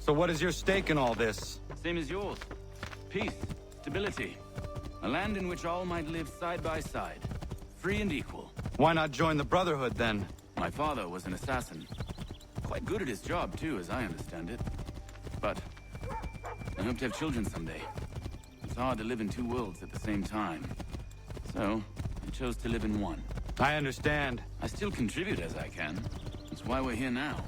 So what is your stake in all this? Same as yours. Peace, stability. A land in which all might live side by side. Free and equal. Why not join the Brotherhood, then? My father was an assassin. Quite good at his job, too, as I understand it. But I hope to have children someday. It's hard to live in two worlds at the same time. So, I chose to live in one. I understand. I still contribute as I can. That's why we're here now.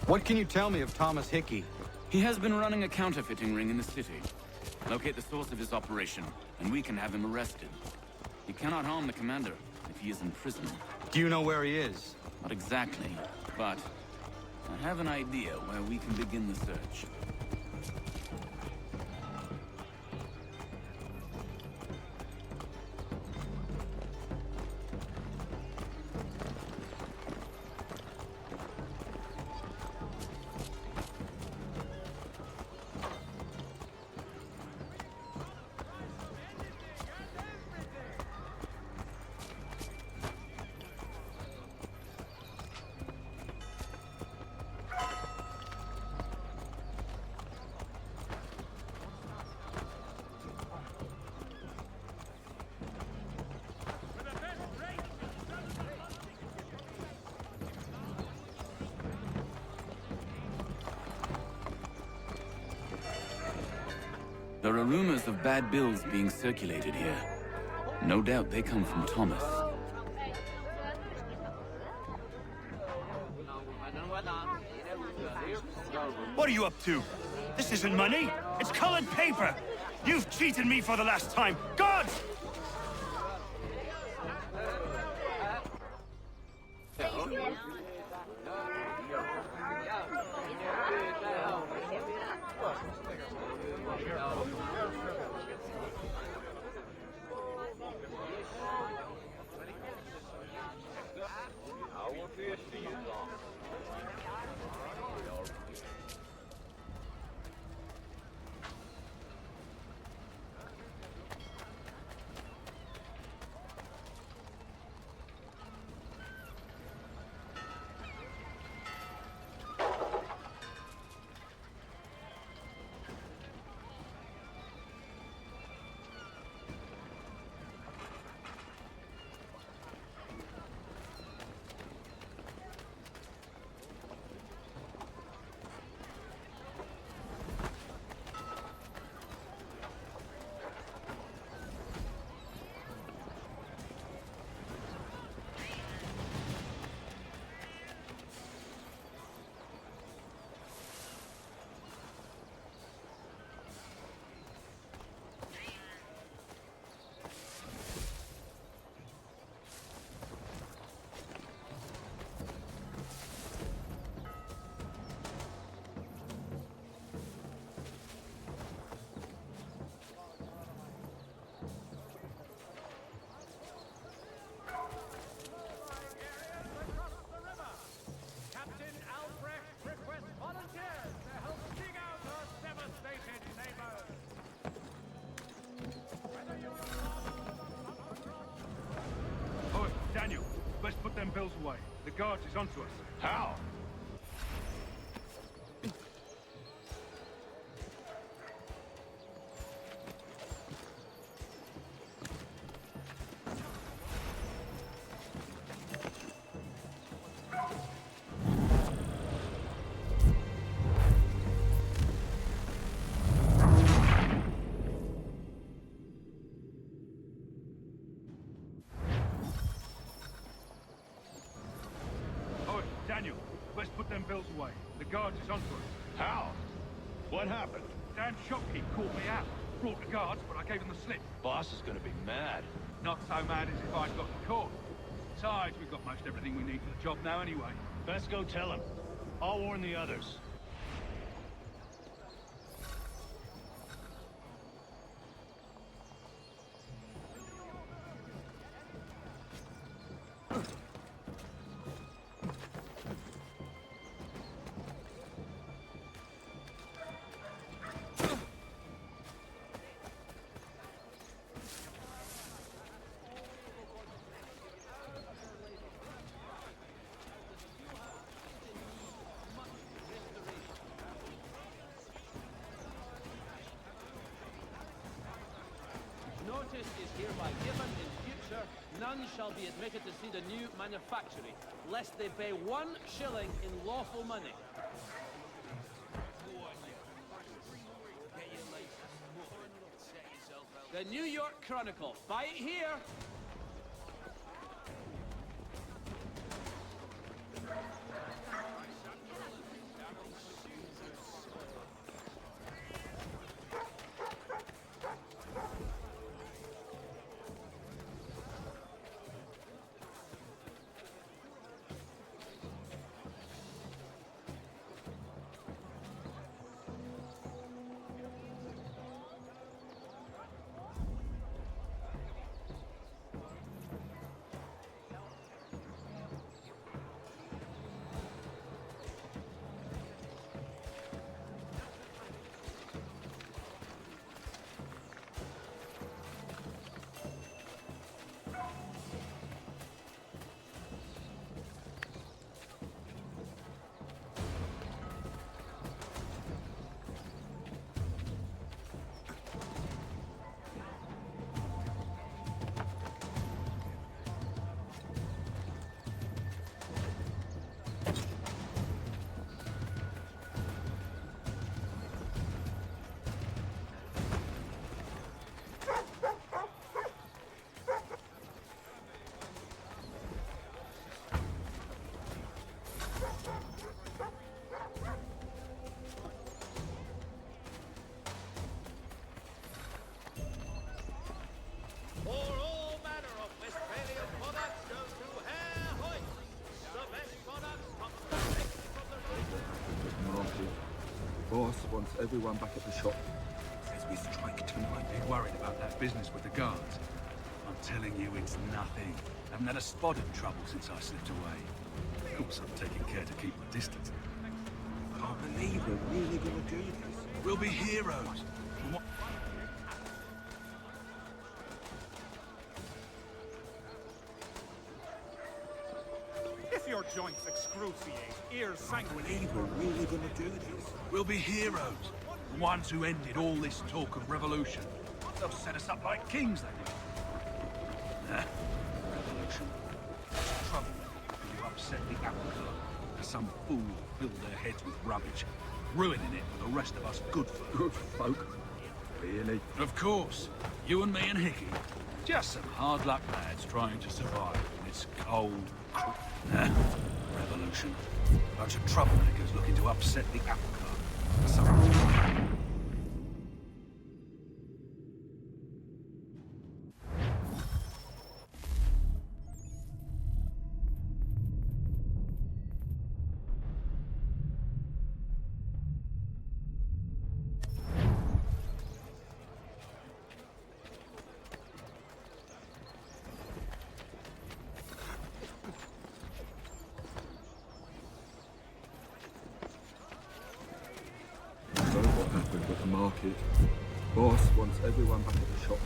What can you tell me of Thomas Hickey? He has been running a counterfeiting ring in the city. Locate the source of his operation, and we can have him arrested. He cannot harm the commander if he is in prison. Do you know where he is? Not exactly, but I have an idea where we can begin the search. There are rumors of bad bills being circulated here. No doubt they come from Thomas. What are you up to? This isn't money. It's colored paper. You've cheated me for the last time. God! Daniel, let's put them bills away. The guards is onto us. How? Daniel, let's put them bills away. The guards is onto us. How? What happened? Damn shopkeep caught me out. brought the guards, but I gave them the slip. Boss is gonna be mad. Not so mad as if I'd got caught. Besides, we've got most everything we need for the job now anyway. Best go tell him. I'll warn the others. Notice is hereby given in future, none shall be admitted to see the new manufactory, lest they pay 1 shilling in lawful money. The New York Chronicle. Buy it here! For all manner of Westphalian products go to Herr Hoyt. The best products come directly from the region. Market. Boss wants everyone back at the shop. Says we strike tonight. Be worried about that business with the guards. I'm telling you, it's nothing. Haven't had a spot of trouble since I slipped away. Of course, I'm taking care to keep my distance. Can't believe we're really gonna do this. We'll be heroes. And what- If your joints excruciate, ears sanguinate. We're really gonna do this. We'll be heroes. The ones who ended all this talk of revolution. They'll set us up like kings, they will. Revolution. It's trouble when you upset the apple cart. Some fool filled their heads with rubbish, ruining it for the rest of us good folk. Good folk. Really? Of course. You and me and Hickey. Just some hard luck lads trying to survive in this cold, revolution. Bunch of troublemakers looking to upset the apple cart. Some... Know what happened at the market. Boss wants everyone back at the shop.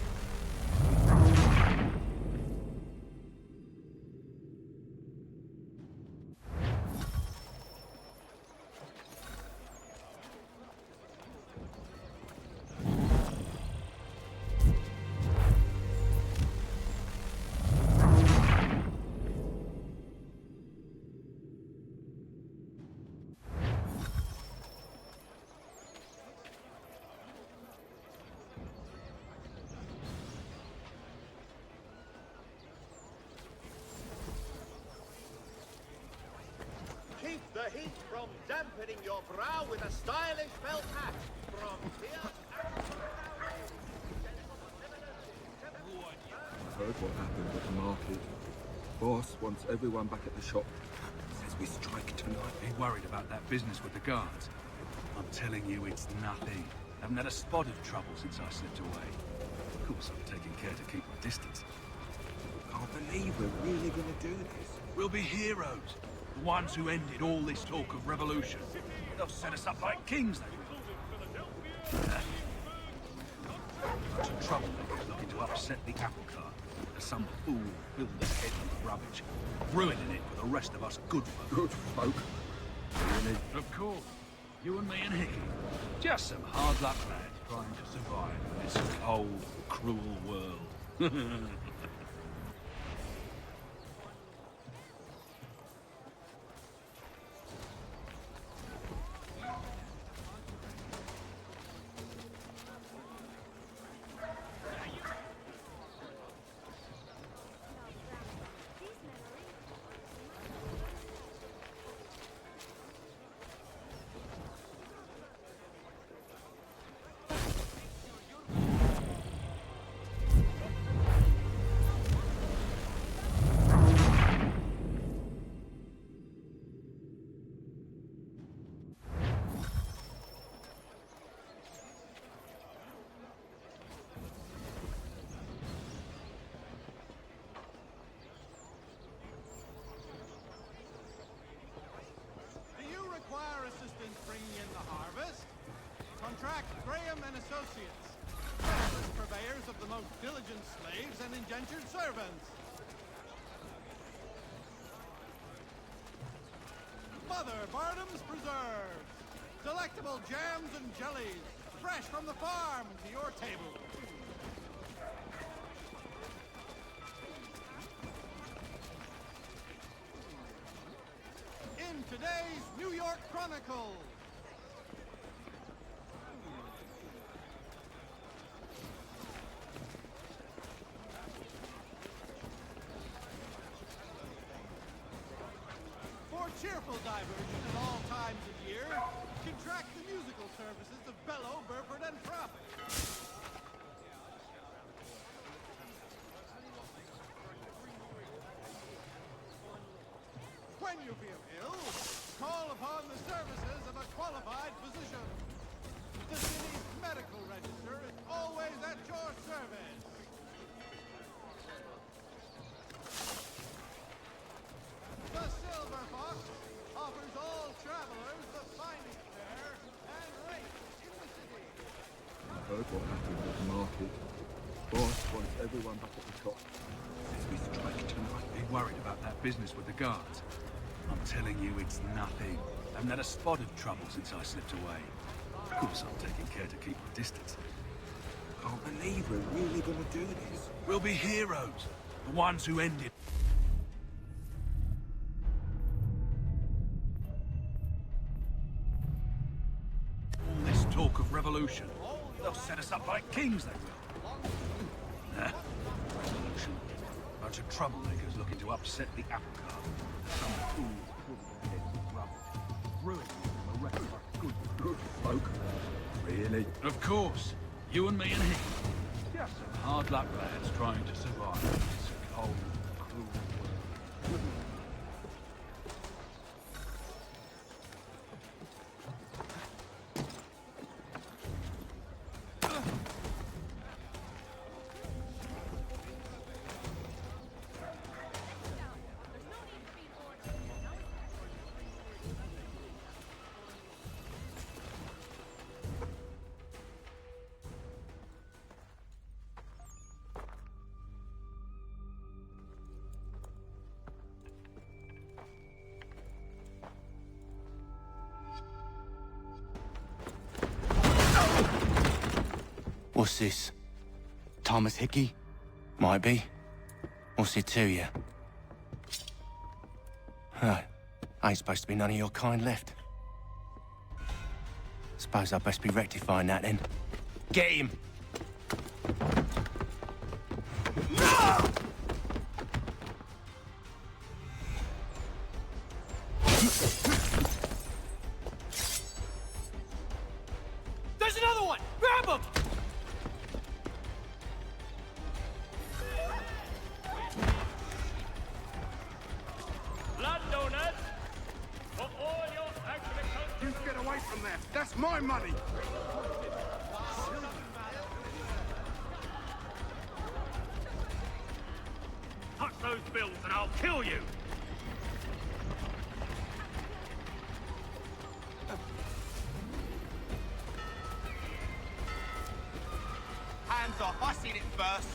Keep the heat from dampening your brow with a stylish felt hat from here. Heard what happened at the market. Boss wants everyone back at the shop. Says we strike tonight. Be worried about that business with the guards. I'm telling you, it's nothing. Haven't had a spot of trouble since I slipped away. Of course, I'm taking care to keep my distance. Can't believe we're really gonna do this. We'll be heroes. The ones who ended all this talk of revolution. They'll set us up like kings, they will. Bunch of troublemakers looking to upset the apple cart. There's some fool filled their head with rubbish, ruining it for the rest of us good folk. Good folk. Really? Of course. You and me and Hickey. Just some hard luck lads trying to survive in this cold, cruel world. Assistance bringing in the harvest. Contract Graham and Associates. Specialist purveyors of the most diligent slaves and indentured servants. Mother Bardham's Preserves. Delectable jams and jellies. Fresh from the farm to your table. In today's New York Chronicle. For cheerful diversion at all times of year, contract the musical services of Bellow, Burford, and Frupp. When you feel ill, call upon the services of a qualified physician. The city's medical register is always at your service. The Silver Fox offers all travelers the finest fare and rates in the city. Heard what happened at the market. Boss wants everyone back at the shop. Says we strike tonight. Be worried about that business with the guards. I'm telling you, it's nothing. Haven't had a spot of trouble since I slipped away. Of course, I'm taking care to keep my distance. Can't believe we're really gonna do this. We'll be heroes. The ones who ended. All this talk of revolution. They'll set us up like kings, they will. Revolution. Bunch of troublemakers looking to upset the apple cart. Some fool filled their heads with rubbish, ruining it for the rest of us good folk. Really? Of course. You and me and him. Just some hard luck lads trying to survive in this cold, cruel world. What's this? Thomas Hickey? Might be. What's it to you? Huh. Ain't supposed to be none of your kind left. Suppose I best be rectifying that then. Get him! There's another one! Grab him! my money! Touch those bills and I'll kill you! Hands off, I seen it first.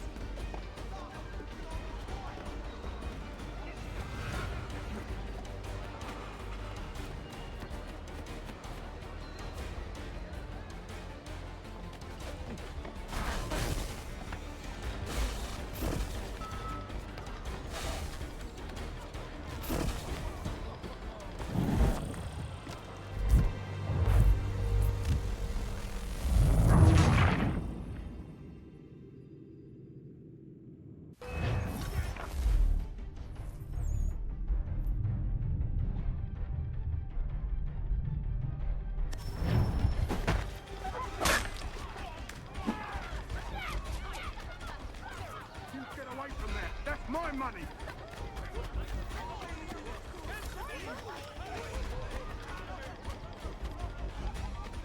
Get away from there! That's my money!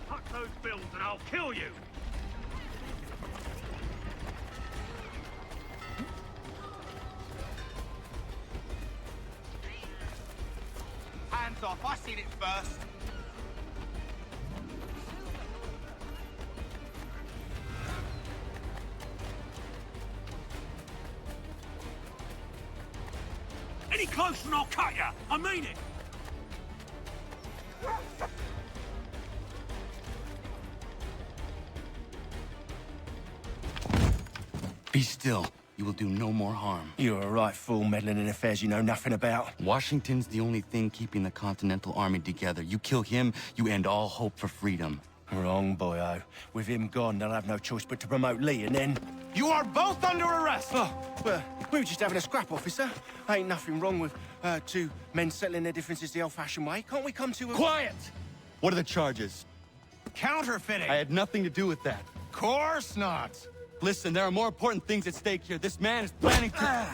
Touch those bills and I'll kill you! Hands off, I seen it first. Any closer and I'll cut ya! I mean it! Be still. You will do no more harm. You're a right fool meddling in affairs you know nothing about. Washington's the only thing keeping the Continental Army together. You kill him, you end all hope for freedom. Wrong, boyo. With him gone, they'll have no choice but to promote Lee, and then... You are both under arrest! Oh, well, we were just having a scrap, officer. Ain't nothing wrong with two men settling their differences the old-fashioned way. Can't we come to a... Quiet! What are the charges? Counterfeiting! I had nothing to do with that. Course not! Listen, there are more important things at stake here. This man is planning to...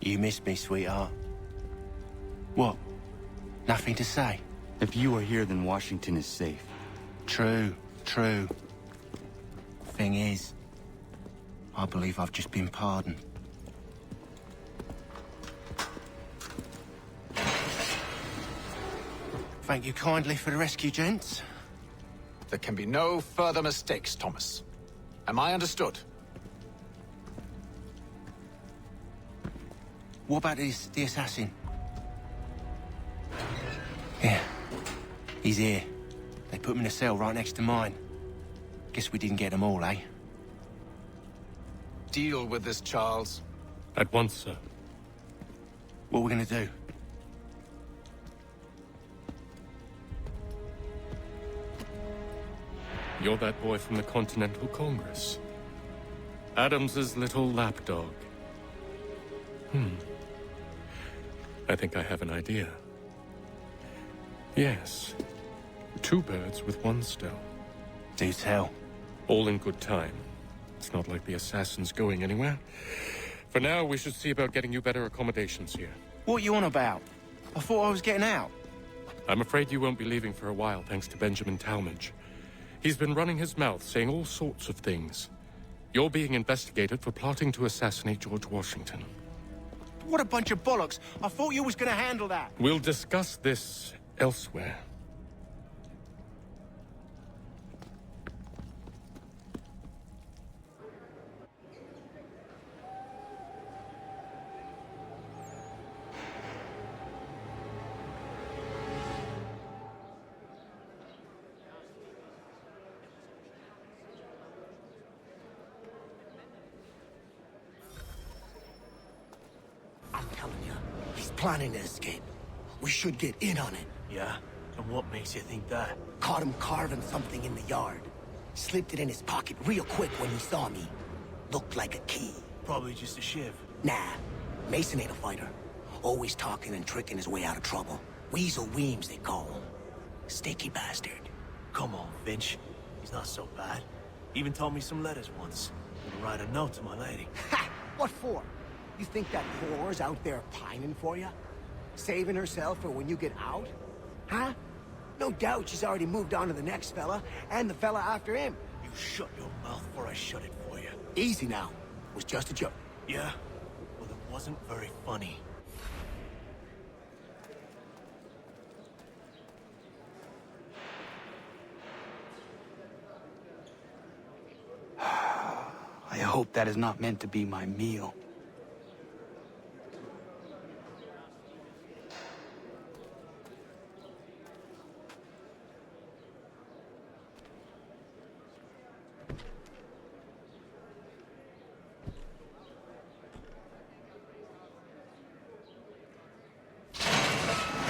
You missed me, sweetheart. What? Nothing to say? If you are here, then Washington is safe. True. Thing is, I believe I've just been pardoned. Thank you kindly for the rescue, gents. There can be no further mistakes, Thomas. Am I understood? What about the assassin? Yeah, he's here. They put him in a cell right next to mine. Guess we didn't get them all, eh? Deal with this, Charles. At once, sir. What are we gonna do? You're that boy from the Continental Congress. Adams's little lapdog. I think I have an idea. Yes. 2 birds with 1 stone. Do tell. All in good time. It's not like the assassin's going anywhere. For now, we should see about getting you better accommodations here. What you on about? I thought I was getting out. I'm afraid you won't be leaving for a while, thanks to Benjamin Talmadge. He's been running his mouth, saying all sorts of things. You're being investigated for plotting to assassinate George Washington. What a bunch of bollocks. I thought you was gonna handle that. We'll discuss this elsewhere. I'm telling you, he's planning to escape. We should get in on it. Yeah? And what makes you think that? Caught him carving something in the yard. Slipped it in his pocket real quick when he saw me. Looked like a key. Probably just a shiv. Nah, Mason ain't a fighter. Always talking and tricking his way out of trouble. Weasel Weems, they call him. Sticky bastard. Come on, Finch. He's not so bad. Even taught me some letters once. Gonna write a note to my lady. Ha! What for? You think that whore's out there pining for you? Saving herself for when you get out? Huh? No doubt she's already moved on to the next fella, and the fella after him. You shut your mouth before I shut it for you. Easy now. It was just a joke. Yeah? Well, it wasn't very funny. I hope that is not meant to be my meal.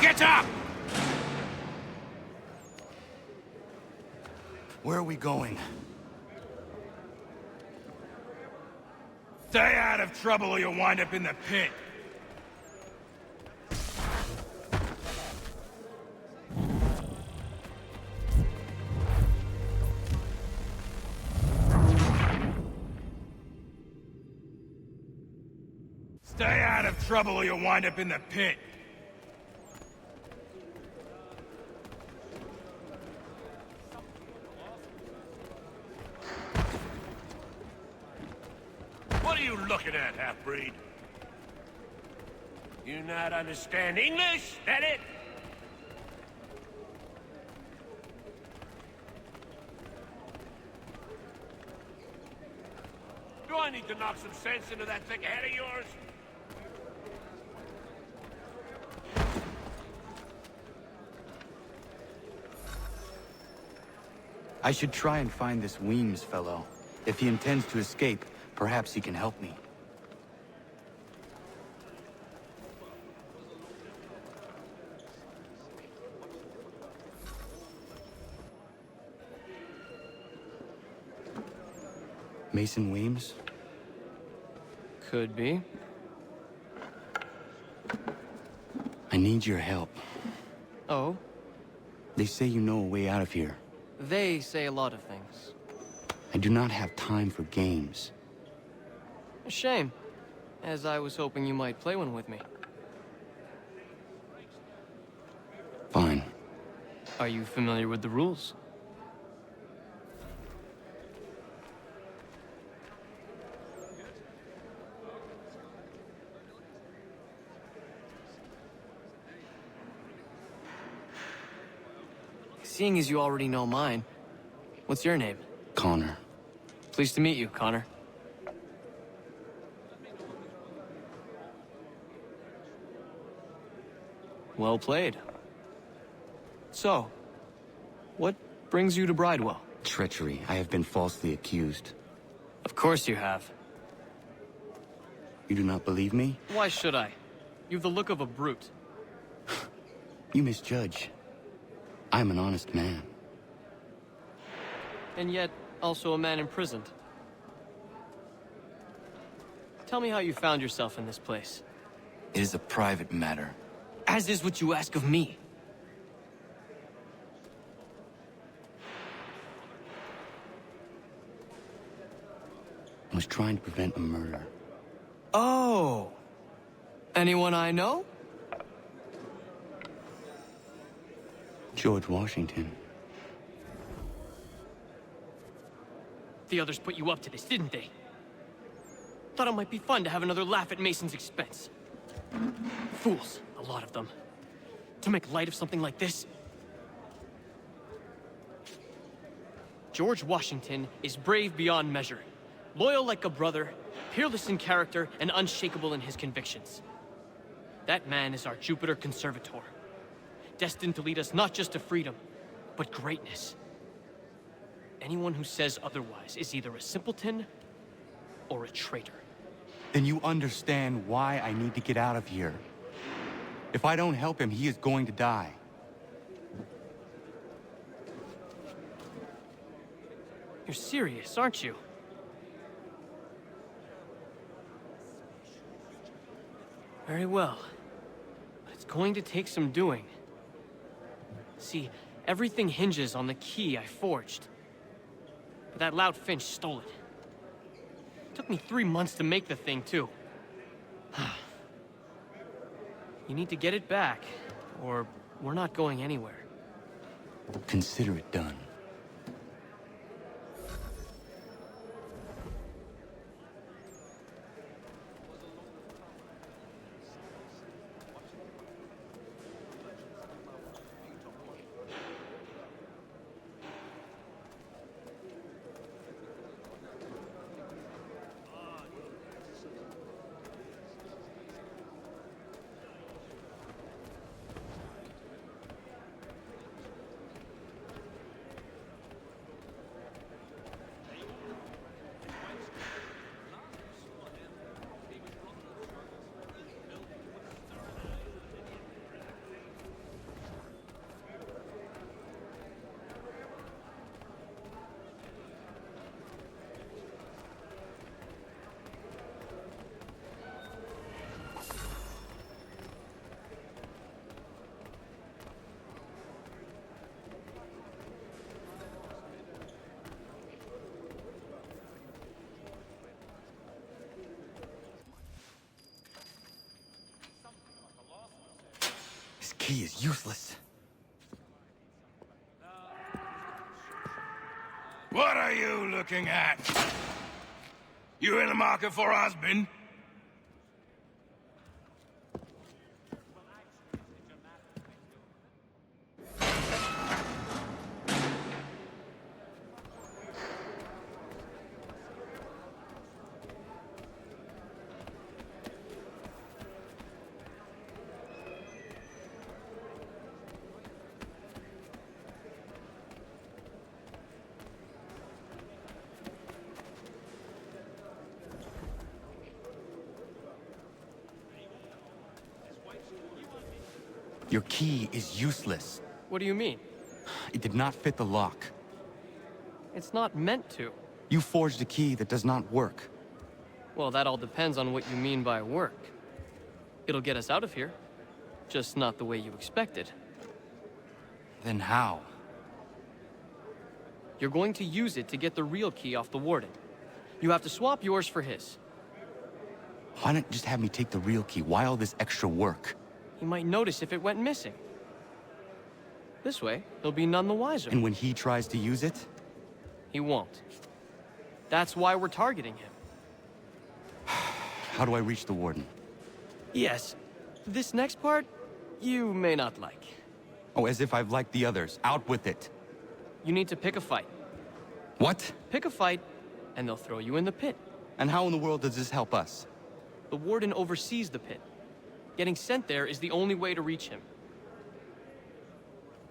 Get up! Where are we going? Stay out of trouble or you'll wind up in the pit. Stay out of trouble or you'll wind up in the pit. What are you looking at, half-breed? You not understand English? That it? Do I need to knock some sense into that thick head of yours? I should try and find this Weems fellow. If he intends to escape, perhaps he can help me. Mason Weems? Could be. I need your help. Oh? They say you know a way out of here. They say a lot of things. I do not have time for games. A shame, as I was hoping you might play one with me. Fine. Are you familiar with the rules? Seeing as you already know mine, what's your name? Connor. Pleased to meet you, Connor. Well played. So, what brings you to Bridewell? Treachery. I have been falsely accused. Of course you have. You do not believe me? Why should I? You've the look of a brute. You misjudge. I'm an honest man. And yet, also a man imprisoned. Tell me how you found yourself in this place. It is a private matter. As is what you ask of me. I was trying to prevent a murder. Oh! Anyone I know? George Washington. The others put you up to this, didn't they? Thought it might be fun to have another laugh at Mason's expense. Fools, a lot of them. To make light of something like this? George Washington is brave beyond measure, loyal like a brother, peerless in character, and unshakable in his convictions. That man is our Jupiter Conservator, destined to lead us not just to freedom, but greatness. Anyone who says otherwise is either a simpleton or a traitor. Then you understand why I need to get out of here. If I don't help him, he is going to die. You're serious, aren't you? Very well. But it's going to take some doing. See, everything hinges on the key I forged. But that loud Finch stole it. Took me 3 months to make the thing, too. You need to get it back, or we're not going anywhere. Consider it done. This key is useless. What are you looking at? You in the market for a husband? Your key is useless. What do you mean? It did not fit the lock. It's not meant to. You forged a key that does not work. Well, that all depends on what you mean by work. It'll get us out of here. Just not the way you expected. Then how? You're going to use it to get the real key off the warden. You have to swap yours for his. Why not just have me take the real key? Why all this extra work? He might notice if it went missing. This way, he'll be none the wiser. And when he tries to use it? He won't. That's why we're targeting him. How do I reach the warden? Yes. This next part, you may not like. Oh, as if I've liked the others. Out with it. You need to pick a fight. What? Pick a fight, and they'll throw you in the pit. And how in the world does this help us? The warden oversees the pit. Getting sent there is the only way to reach him.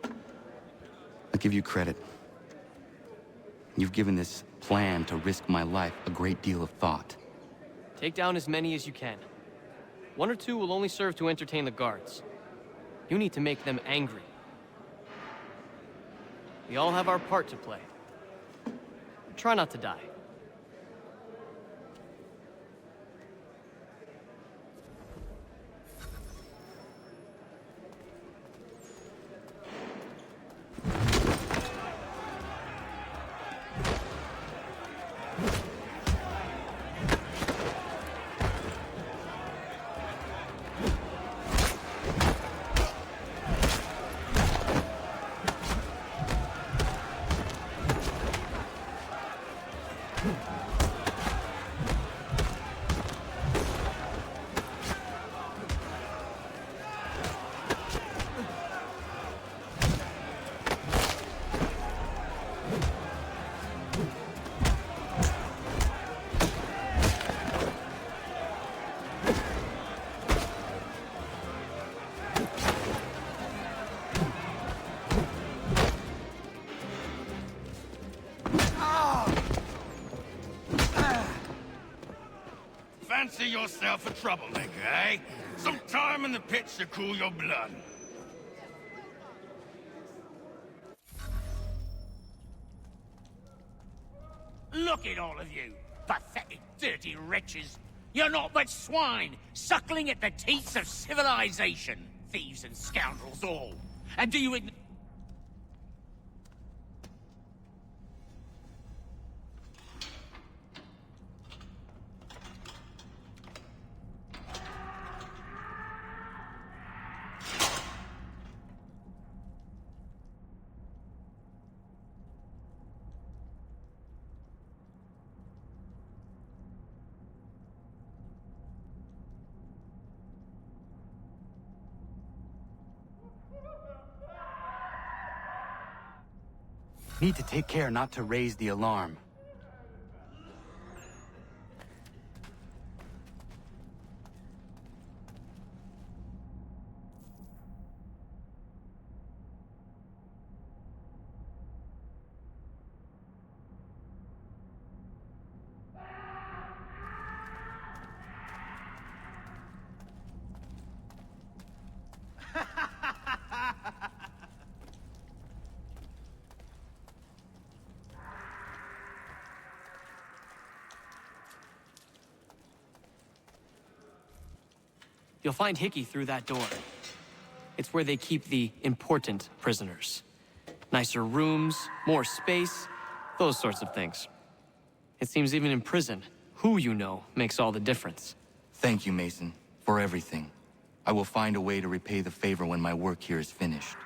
I'll give you credit. You've given this plan to risk my life a great deal of thought. Take down as many as you can. 1 or 2 will only serve to entertain the guards. You need to make them angry. We all have our part to play. Try not to die. Fancy yourself a troublemaker, eh? Some time in the pits to cool your blood. Look at all of you, pathetic, dirty wretches. You're not but swine, suckling at the teats of civilization. Thieves and scoundrels all. And do you Need to take care not to raise the alarm. You'll find Hickey through that door. It's where they keep the important prisoners. Nicer rooms, more space, those sorts of things. It seems even in prison, who you know makes all the difference. Thank you, Mason, for everything. I will find a way to repay the favor when my work here is finished.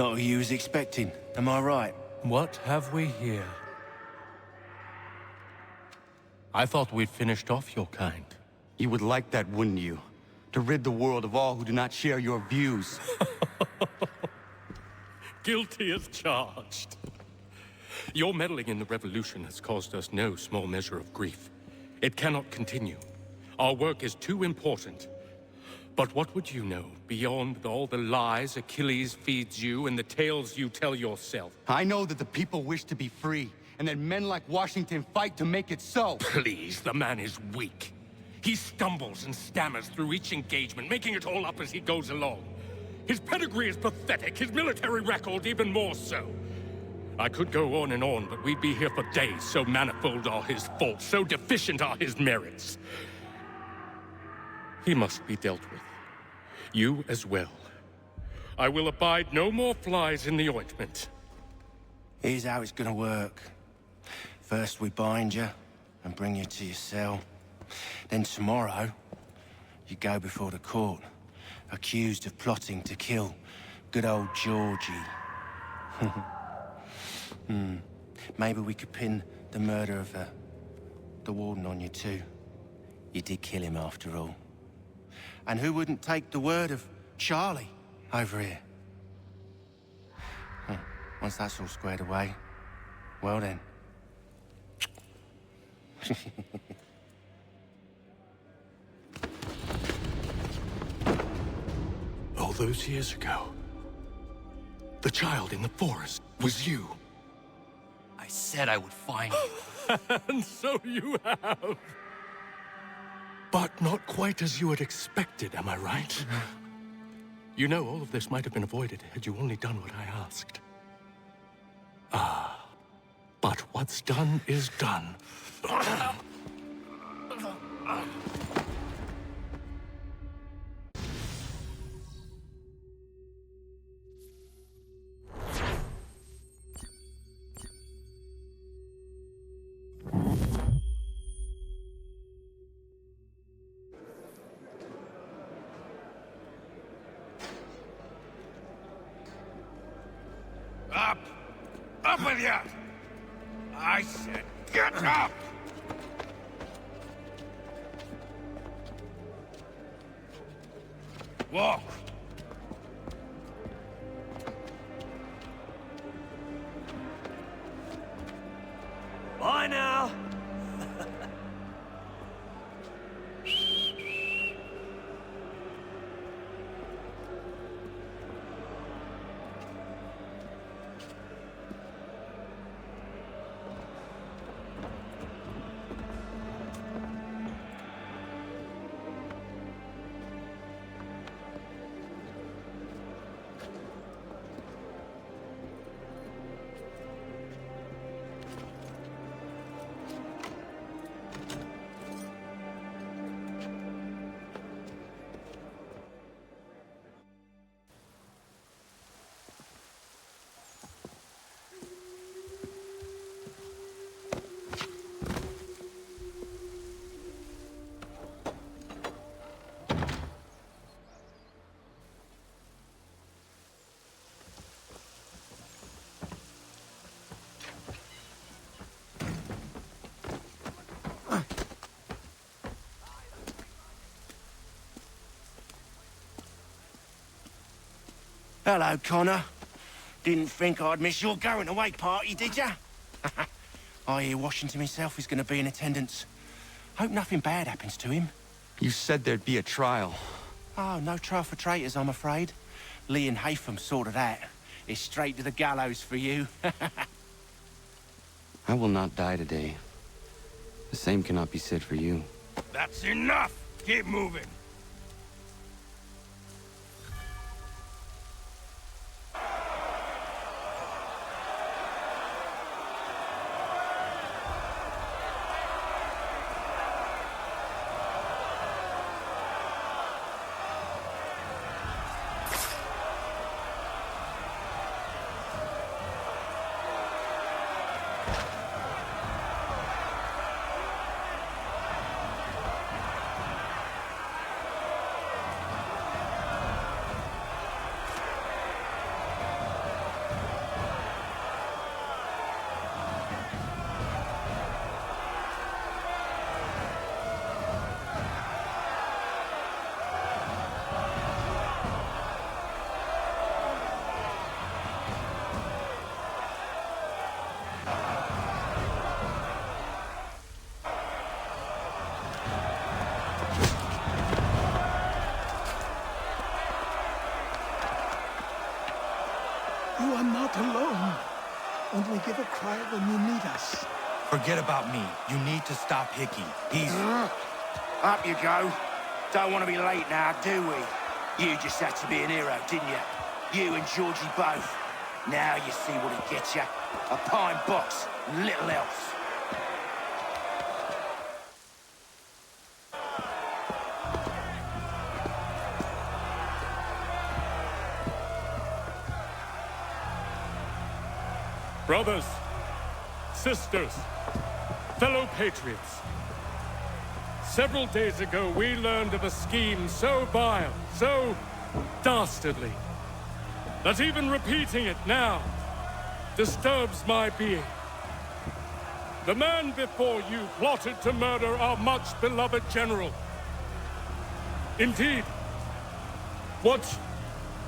Not who you was expecting, am I right? What have we here? I thought we'd finished off your kind. You would like that, wouldn't you? To rid the world of all who do not share your views. Guilty as charged. Your meddling in the revolution has caused us no small measure of grief. It cannot continue. Our work is too important. But what would you know beyond all the lies Achilles feeds you and the tales you tell yourself? I know that the people wish to be free, and that men like Washington fight to make it so. Please, the man is weak. He stumbles and stammers through each engagement, making it all up as he goes along. His pedigree is pathetic, his military record even more so. I could go on and on, but we'd be here for days, so manifold are his faults, so deficient are his merits. He must be dealt with. You as well. I will abide no more flies in the ointment. Here's how it's gonna work. First we bind you and bring you to your cell. Then tomorrow, you go before the court, accused of plotting to kill good old Georgie. Maybe we could pin the murder of the warden on you too. You did kill him after all. And who wouldn't take the word of Charlie over here? Once that's all squared away, well then. All those years ago, the child in the forest was you. I said I would find you. And so you have. But not quite as you had expected, am I right? You know, all of this might have been avoided had you only done what I asked. But what's done is done. Up! Up with you! I said, get up! Walk! Bye now! Hello, Connor. Didn't think I'd miss your going-away party, did ya? I hear Washington himself is going to be in attendance. Hope nothing bad happens to him. You said there'd be a trial. Oh, no trial for traitors, I'm afraid. Lee and Haytham sorted that. It's straight to the gallows for you. I will not die today. The same cannot be said for you. That's enough! Keep moving! Forget about me. You need to stop Hickey. He's... Up you go. Don't want to be late now, do we? You just had to be an hero, didn't you? You and Georgie both. Now you see what it gets you. A pine box, little else. Brothers, sisters, fellow patriots. Several days ago, we learned of a scheme so vile, so dastardly, that even repeating it now disturbs my being. The man before you plotted to murder our much-beloved general. Indeed, what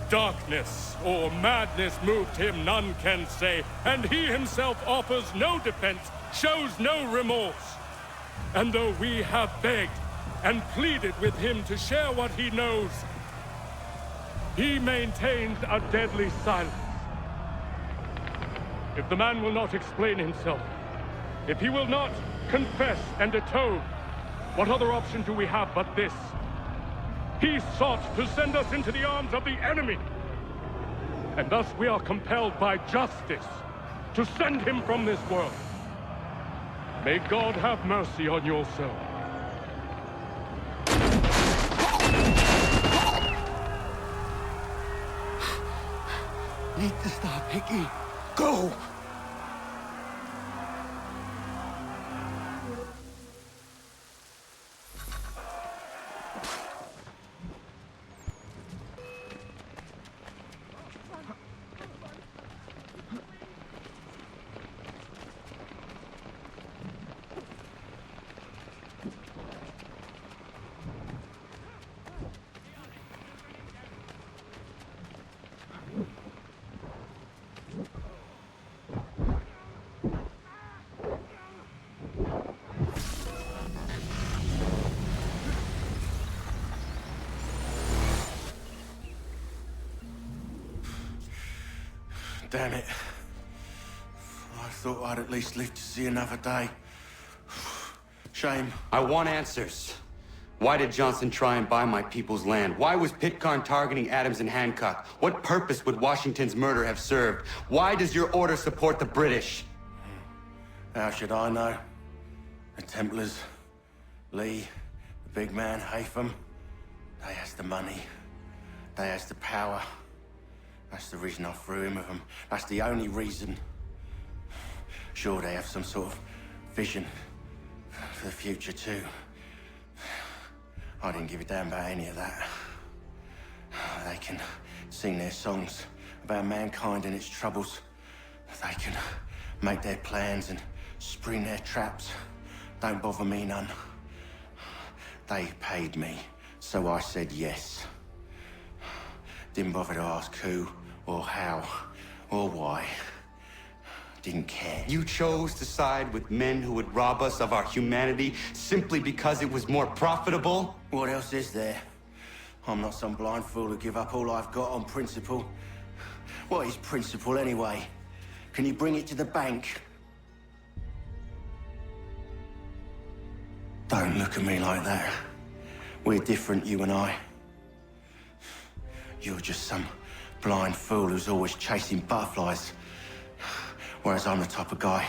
darkness or madness moved him, none can say, and he himself offers no defense, shows no remorse. And though we have begged and pleaded with him to share what he knows, he maintains a deadly silence. If the man will not explain himself, if he will not confess and atone, what other option do we have but this? He sought to send us into the arms of the enemy. And thus we are compelled by justice to send him from this world. May God have mercy on your soul. Need to stop, Hickey. Go! Damn it. I thought I'd at least live to see another day. Shame. I want answers. Why did Johnson try and buy my people's land? Why was Pitcairn targeting Adams and Hancock? What purpose would Washington's murder have served? Why does your order support the British? How should I know? The Templars, Lee, the big man, Haytham, they has the money. They has the power. That's the reason I threw him with them. That's the only reason. Sure, they have some sort of vision for the future, too. I didn't give a damn about any of that. They can sing their songs about mankind and its troubles. They can make their plans and spring their traps. Don't bother me none. They paid me, so I said yes. Didn't bother to ask who, or how, or why. Didn't care. You chose to side with men who would rob us of our humanity simply because it was more profitable? What else is there? I'm not some blind fool who give up all I've got on principle. What is principle anyway? Can you bring it to the bank? Don't look at me like that. We're different, you and I. You're just some blind fool who's always chasing butterflies. Whereas I'm the type of guy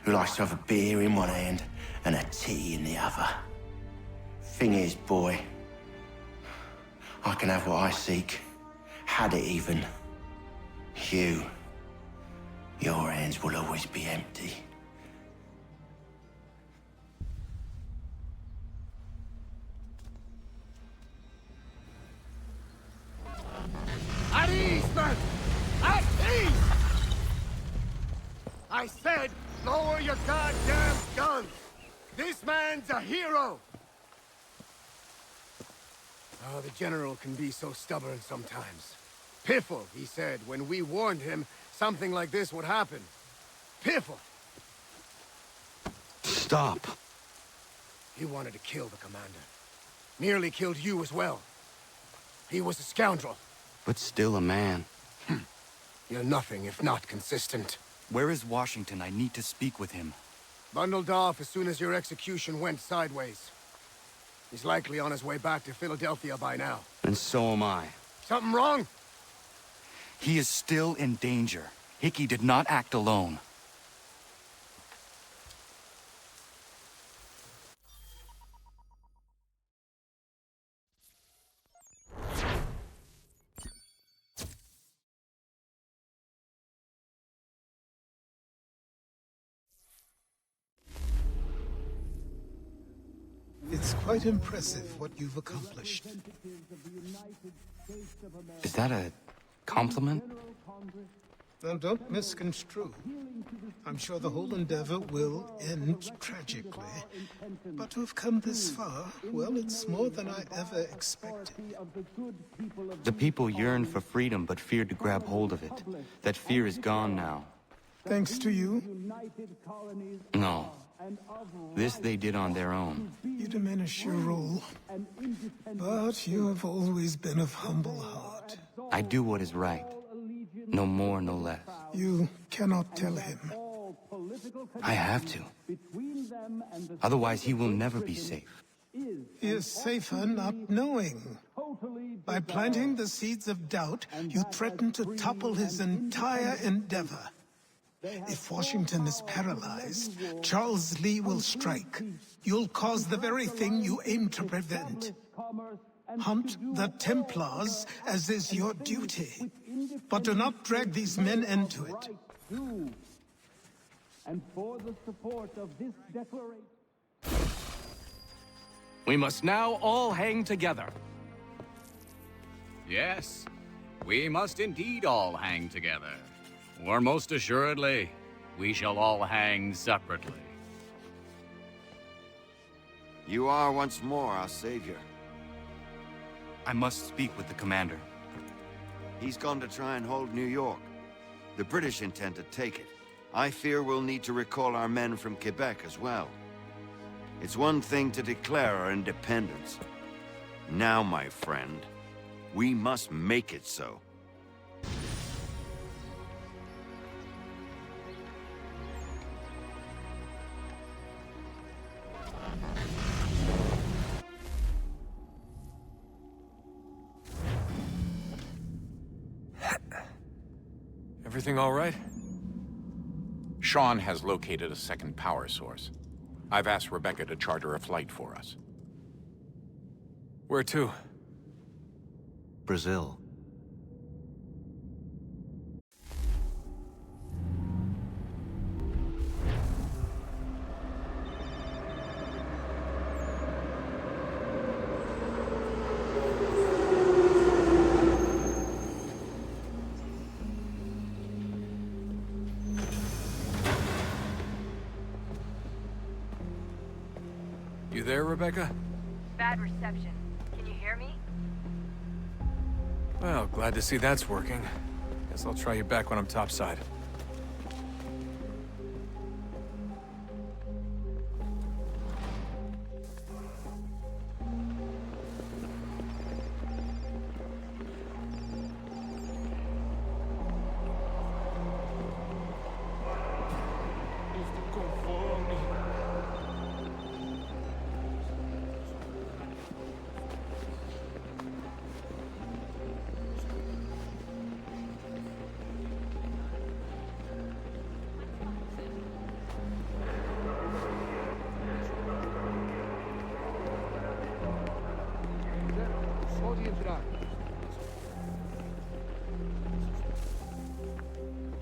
who likes to have a beer in one hand and a tea in the other. Thing is, boy, I can have what I seek. Had it even. Your hands will always be empty. At ease, men! At ease! I said, lower your goddamn guns! This man's a hero! Oh, the General can be so stubborn sometimes. Piffle, he said, when we warned him something like this would happen. Piffle! Stop. He wanted to kill the commander. Nearly killed you as well. He was a scoundrel. But still a man. You're nothing if not consistent. Where is Washington? I need to speak with him. Bundled off as soon as your execution went sideways. He's likely on his way back to Philadelphia by now. And so am I. Something wrong? He is still in danger. Hickey did not act alone. It's quite impressive what you've accomplished. Is that a compliment? Now, don't misconstrue. I'm sure the whole endeavor will end tragically. But to have come this far, well, it's more than I ever expected. The people yearned for freedom but feared to grab hold of it. That fear is gone now. Thanks to you? No. This they did on their own. You diminish your role. But you have always been of humble heart. I do what is right. No more, no less. You cannot tell him. I have to. Otherwise, he will never be safe. He is safer not knowing. By planting the seeds of doubt, you threaten to topple his entire endeavor. If Washington is paralyzed, Charles Lee will strike. You'll cause the very thing you aim to prevent. Hunt the Templars, as is your duty. But do not drag these men into it. And for the support of this declaration. We must now all hang together. Yes, we must indeed all hang together. Or most assuredly, we shall all hang separately. You are once more our savior. I must speak with the commander. He's gone to try and hold New York. The British intend to take it. I fear we'll need to recall our men from Quebec as well. It's one thing to declare our independence. Now, my friend, we must make it so. Everything all right? Sean has located a second power source. I've asked Rebecca to charter a flight for us. Where to? Brazil. You there, Rebecca? Bad reception. Can you hear me? Well, glad to see that's working. Guess I'll try you back when I'm topside.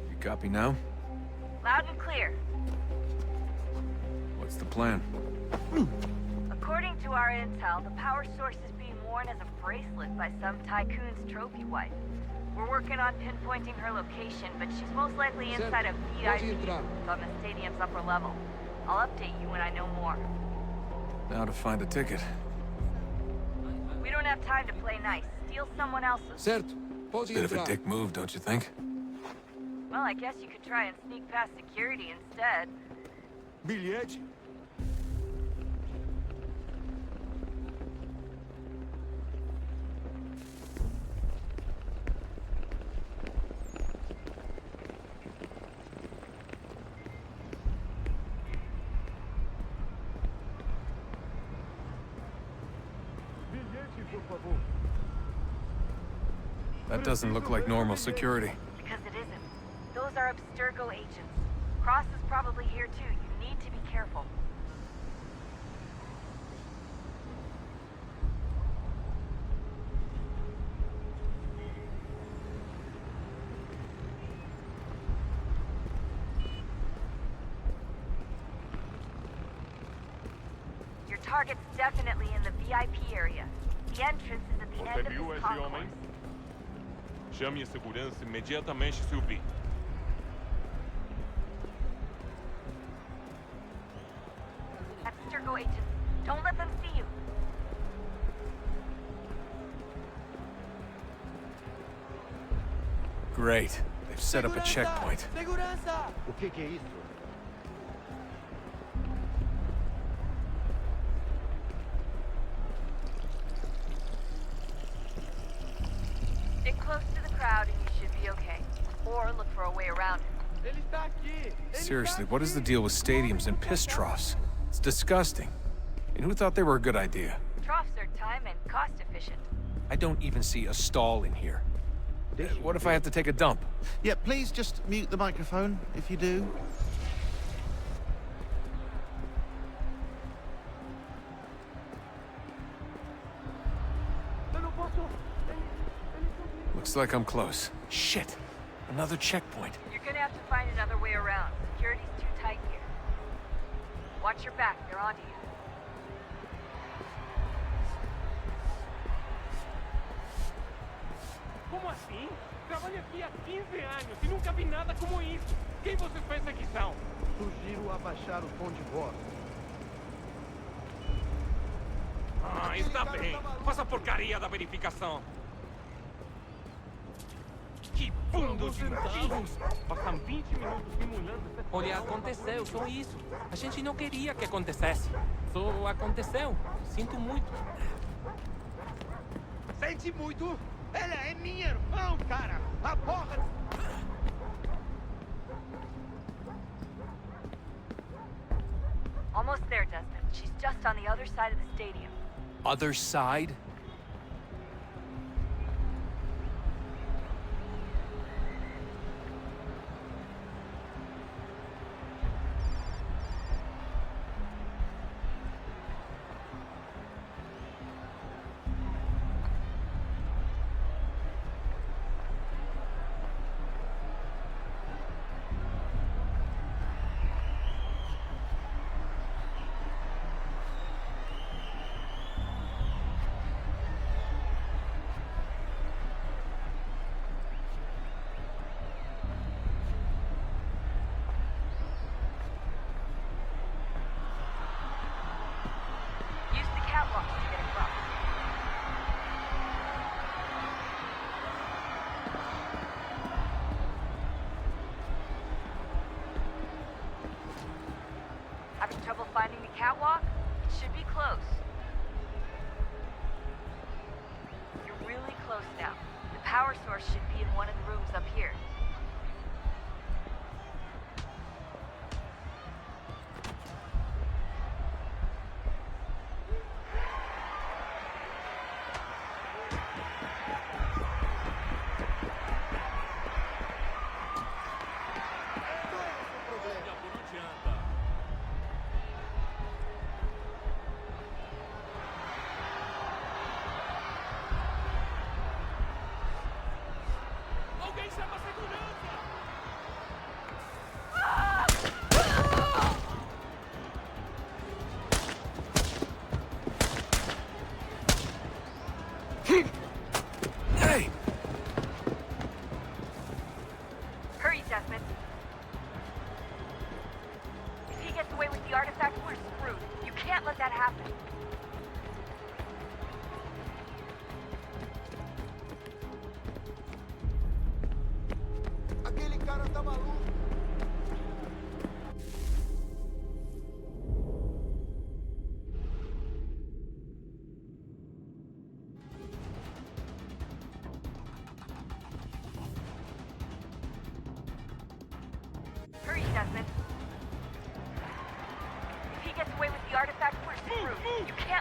You copy now? Loud and clear. What's the plan? According to our intel, the power source is being worn as a bracelet by some tycoon's trophy wife. We're working on pinpointing her location, but she's most likely inside a VIP on the stadium's upper level. I'll update you when I know more. Now to find a ticket. We don't have time to play nice. Steal someone else's. Bit of a dick move, don't you think? Well, I guess you could try and sneak past security instead. Bilhete? That doesn't look like normal security. Because it isn't. Those are Abstergo agents. Cross is probably here too. You need to be careful. Your target's definitely in the VIP area. The entrance is at the end of this concourse. Chame a segurança imediatamente se o vir. Abstergo agents, don't let them see you. Great. They've set up a checkpoint. O que é isso? Stick close to the crowd and you should be okay. Or look for a way around it. Seriously, what is the deal with stadiums and piss troughs? It's disgusting. And who thought they were a good idea? Troughs are time and cost efficient. I don't even see a stall in here. What if I have to take a dump? Yeah, please just mute the microphone, if you do. Looks like I'm close. Shit! Another checkpoint. You're gonna have to find another way around. Security's too tight here. Watch your back, they're onto you. Como assim? Trabalho aqui há 15 anos e nunca vi nada como isso. Quem vocês pensam que são? Sugiro abaixar o tom de voz. Ah, está bem. Faça a porcaria da verificação. Que bando de motivos! Passam 20 minutos simulando... Olha, aconteceu, só isso. A gente não queria que acontecesse. Só aconteceu. Sinto muito. Sente muito? Ela é minha irmã, cara! A porra... Almost there, Desmond. She's just on the other side of the stadium. Other side? Use the catwalk to get across. Having trouble finding the catwalk? It should be close. You're really close now. The power source should be in one of the rooms up here. Alguém chama a segurança! Hey! Hurry, Desmond. If he gets away with the artifact, we're screwed. You can't let that happen. Aquele cara tá maluco. Hurry, Desmond. If he gets away with the artifact, we're screwed. You can't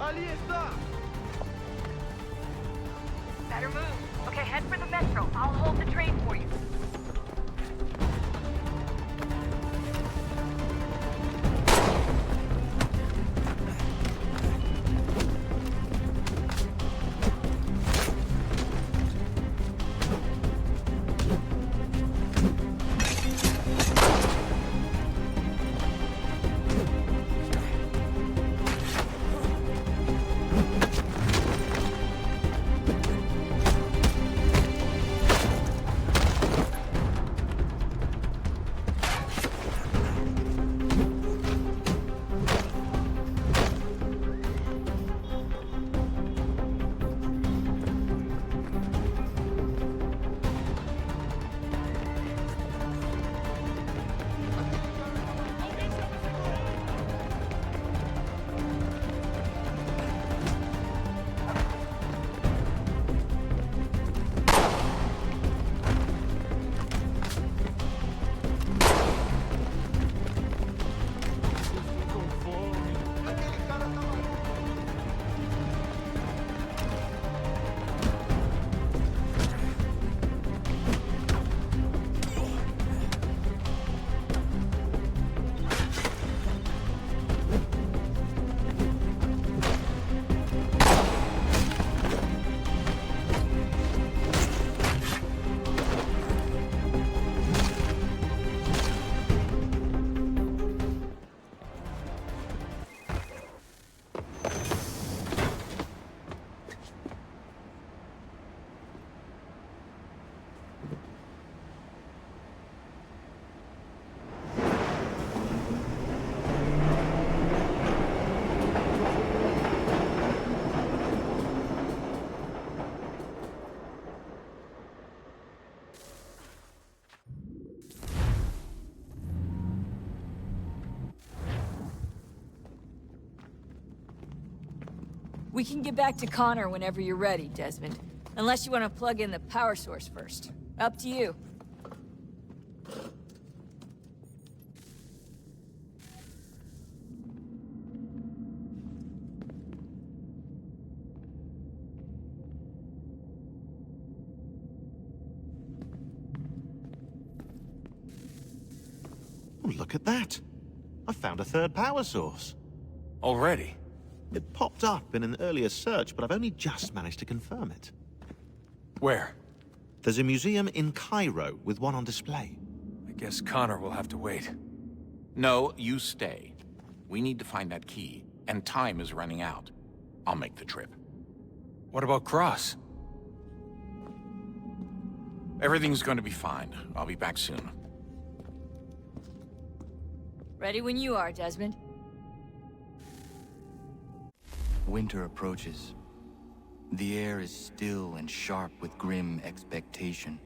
Allí está! Better move. Okay, head for the metro. I'll hold the train for you. We can get back to Connor whenever you're ready, Desmond. Unless you want to plug in the power source first. Up to you. Oh, look at that. I found a third power source. Already? It popped up in an earlier search, but I've only just managed to confirm it. Where? There's a museum in Cairo with one on display. I guess Connor will have to wait. No, you stay. We need to find that key, and time is running out. I'll make the trip. What about Cross? Everything's going to be fine. I'll be back soon. Ready when you are, Desmond. Winter approaches. The air is still and sharp with grim expectation.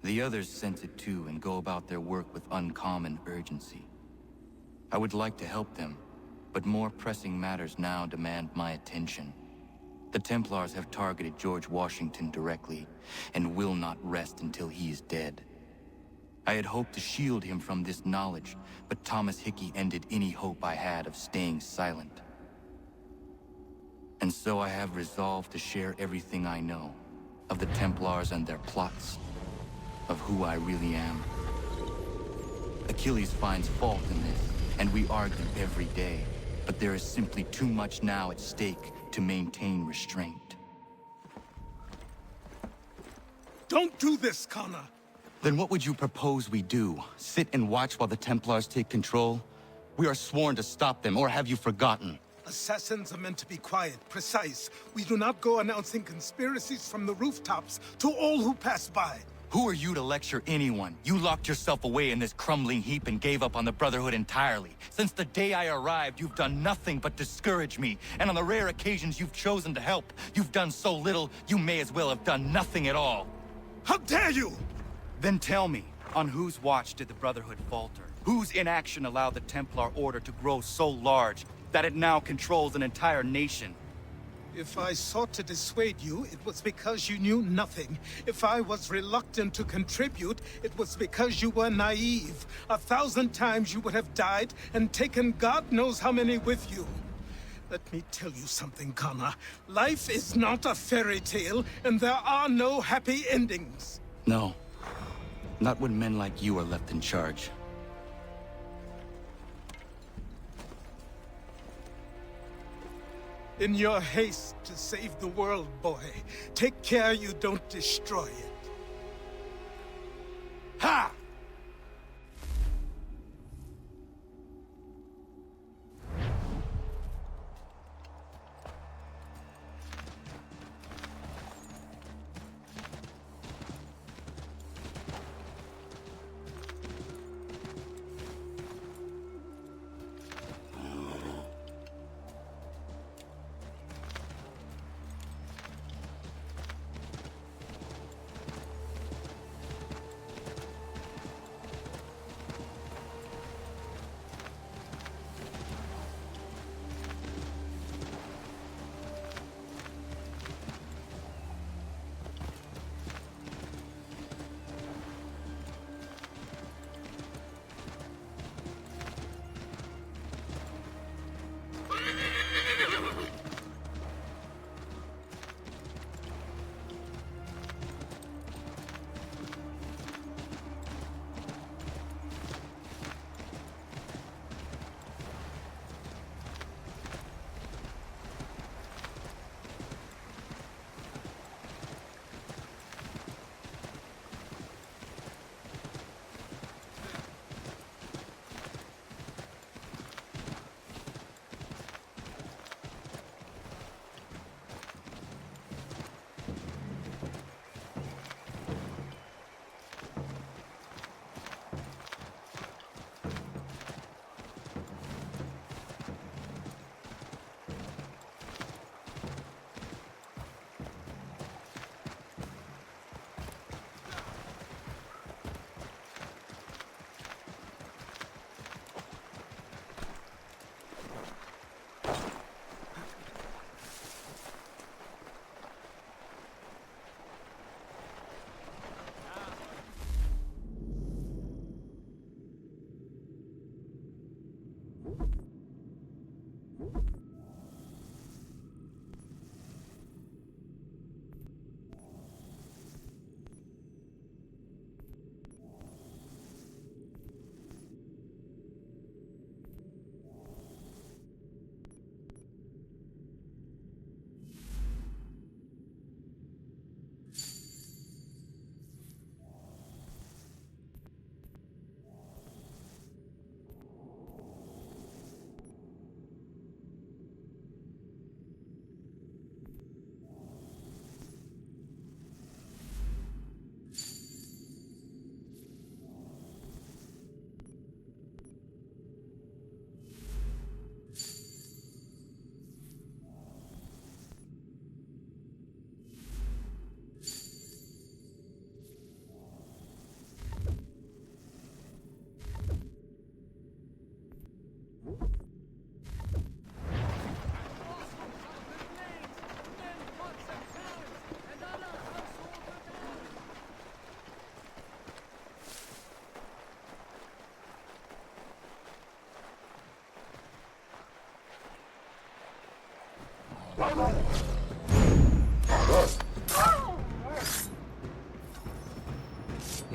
The others sense it too and go about their work with uncommon urgency. I would like to help them, but more pressing matters now demand my attention. The Templars have targeted George Washington directly, and will not rest until he is dead. I had hoped to shield him from this knowledge, but Thomas Hickey ended any hope I had of staying silent. And so I have resolved to share everything I know, of the Templars and their plots, of who I really am. Achilles finds fault in this, and we argue every day, but there is simply too much now at stake to maintain restraint. Don't do this, Connor! Then what would you propose we do? Sit and watch while the Templars take control? We are sworn to stop them, or have you forgotten? Assassins are meant to be quiet, precise. We do not go announcing conspiracies from the rooftops to all who pass by. Who are you to lecture anyone? You locked yourself away in this crumbling heap and gave up on the Brotherhood entirely. Since the day I arrived, you've done nothing but discourage me. And on the rare occasions you've chosen to help, you've done so little, you may as well have done nothing at all. How dare you! Then tell me, on whose watch did the Brotherhood falter? Whose inaction allowed the Templar Order to grow so large that it now controls an entire nation? If I sought to dissuade you, it was because you knew nothing. If I was reluctant to contribute, it was because you were naive. 1,000 times you would have died and taken God knows how many with you. Let me tell you something, Connor. Life is not a fairy tale, and there are no happy endings. No. Not when men like you are left in charge. In your haste to save the world, boy, take care you don't destroy it. Ha!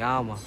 Ja, man.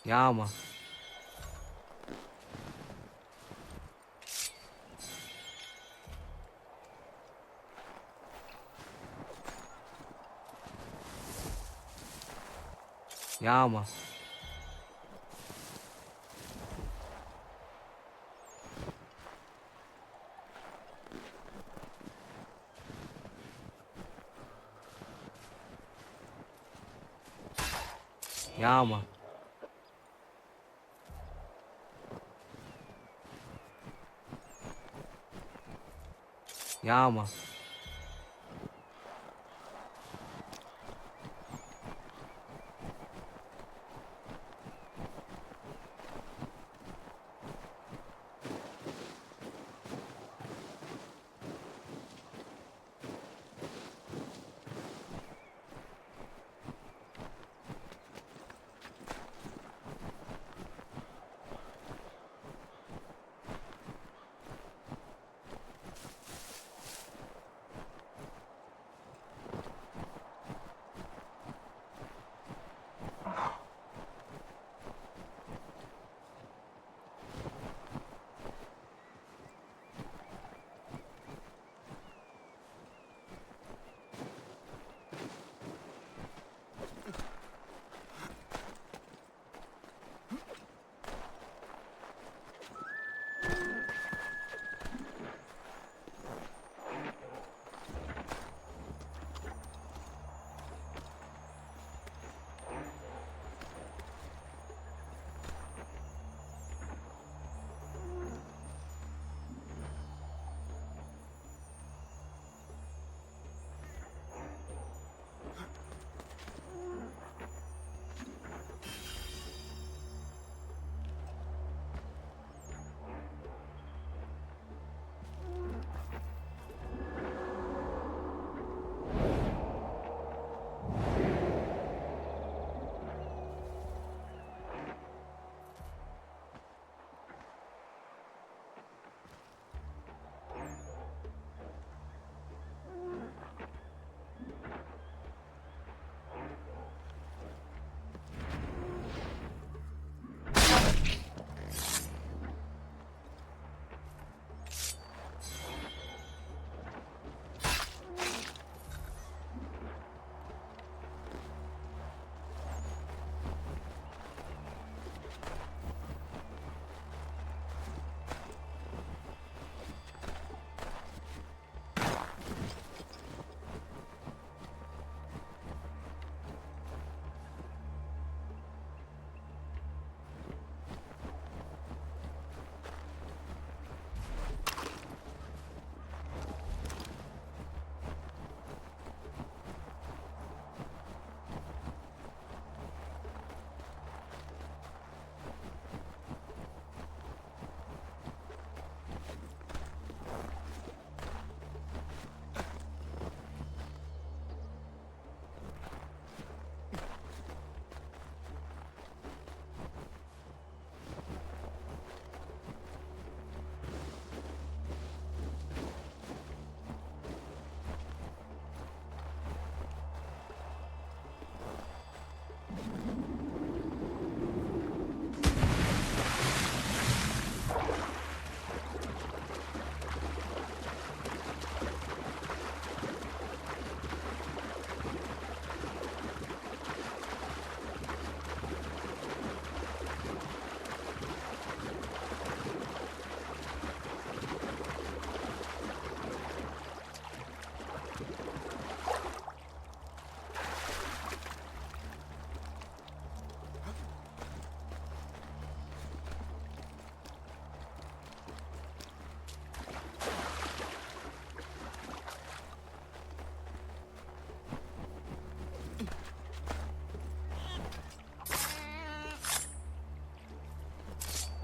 Ja, Mann. Ja, Mann. Ja, Mann. Ja, Mann.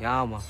Ja, Mann.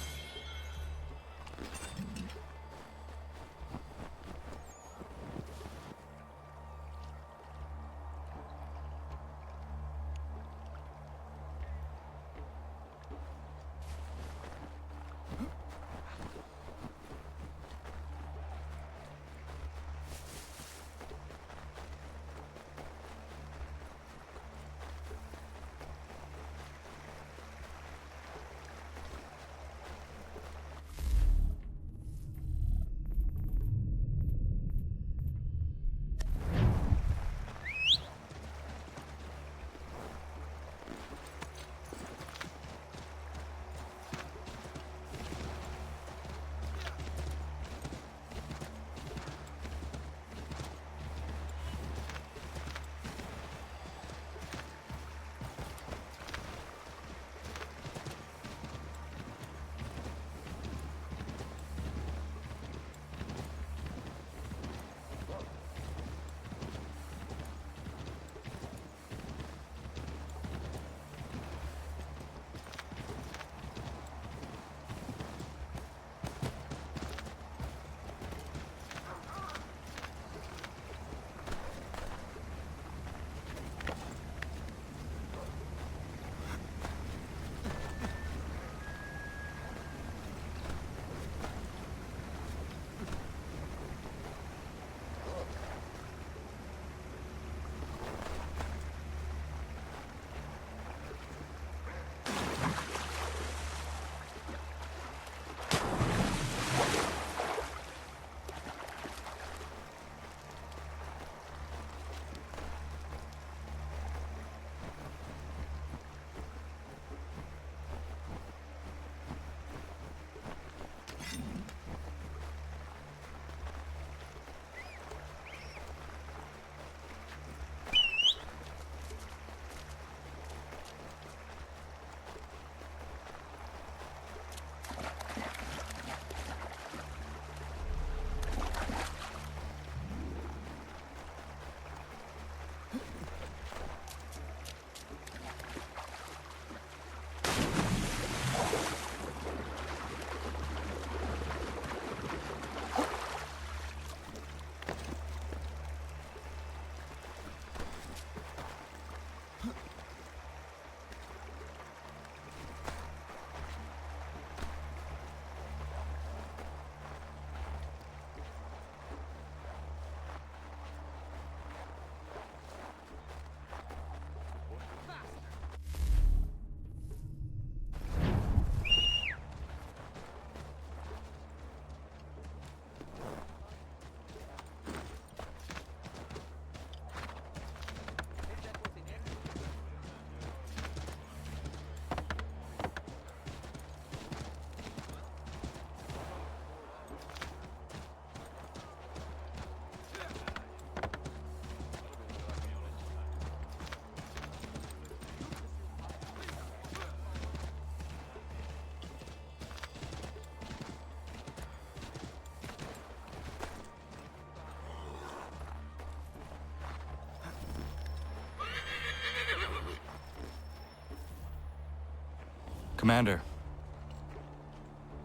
Commander.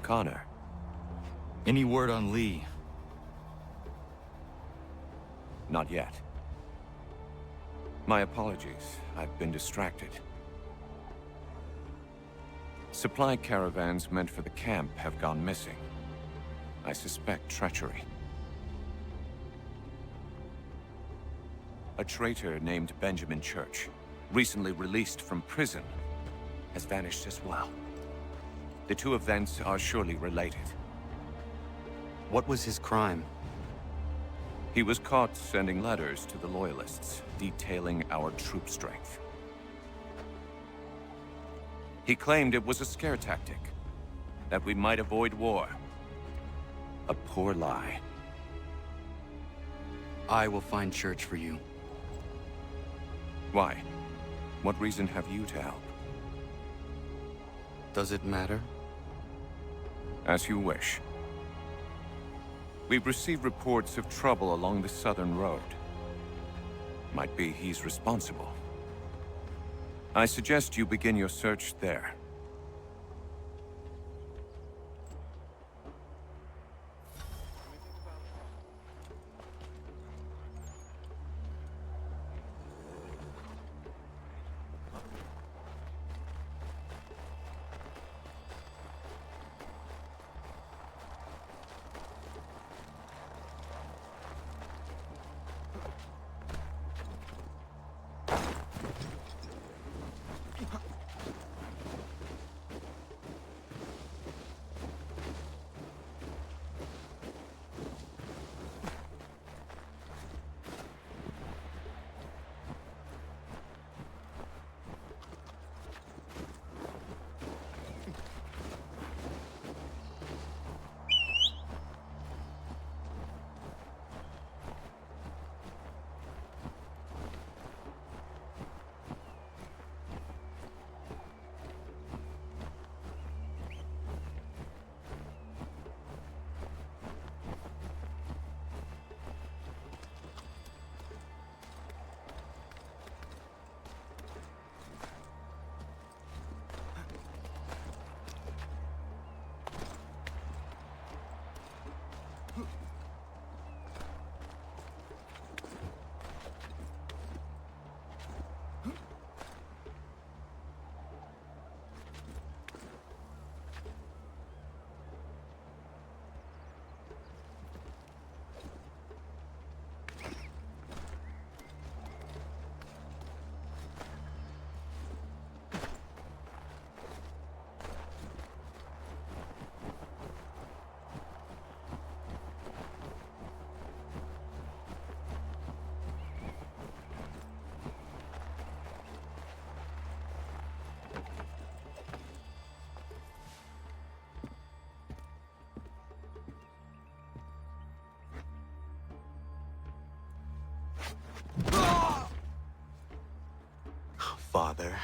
Connor. Any word on Lee? Not yet. My apologies. I've been distracted. Supply caravans meant for the camp have gone missing. I suspect treachery. A traitor named Benjamin Church, recently released from prison, has vanished as well. The two events are surely related. What was his crime? He was caught sending letters to the Loyalists, detailing our troop strength. He claimed it was a scare tactic, that we might avoid war. A poor lie. I will find Church for you. Why? What reason have you to help? Does it matter? As you wish. We've received reports of trouble along the southern road. Might be he's responsible. I suggest you begin your search there. Father.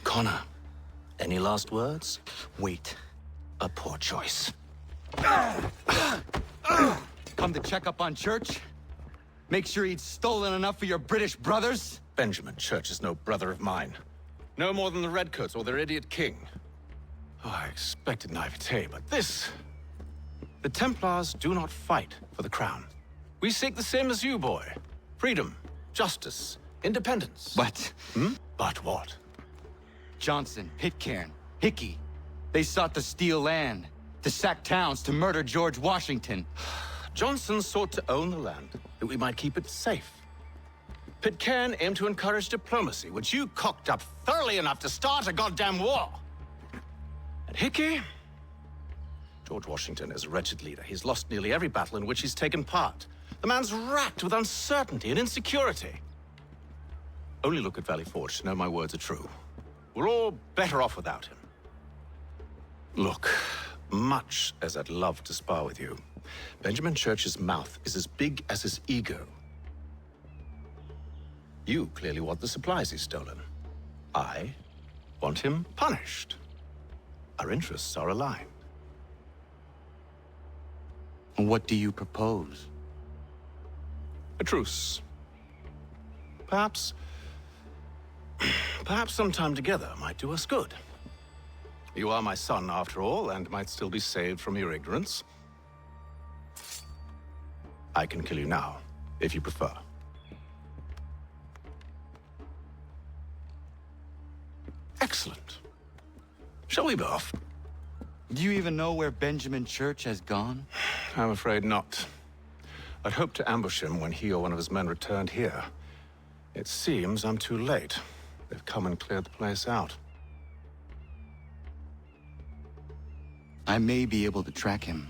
Connor, any last words? Wait. A poor choice. Come to check up on Church? Make sure he'd stolen enough for your British brothers? Benjamin Church is no brother of mine. No more than the Redcoats or their idiot king. Oh, I expected naivete, but this... The Templars do not fight for the crown. We seek the same as you, boy. Freedom, justice, independence. But... But what? Johnson, Pitcairn, Hickey. They sought to steal land, to sack towns, to murder George Washington. Johnson sought to own the land, that we might keep it safe. Pitcairn aimed to encourage diplomacy, which you cocked up thoroughly enough to start a goddamn war. And Hickey? George Washington is a wretched leader. He's lost nearly every battle in which he's taken part. The man's racked with uncertainty and insecurity. Only look at Valley Forge to know my words are true. We're all better off without him. Look, much as I'd love to spar with you, Benjamin Church's mouth is as big as his ego. You clearly want the supplies he's stolen. I want him punished. Our interests are aligned. What do you propose? A truce. Perhaps some time together might do us good. You are my son, after all, and might still be saved from your ignorance. I can kill you now, if you prefer. Excellent. Shall we be off? Do you even know where Benjamin Church has gone? I'm afraid not. I'd hoped to ambush him when he or one of his men returned here. It seems I'm too late. They've come and cleared the place out. I may be able to track him.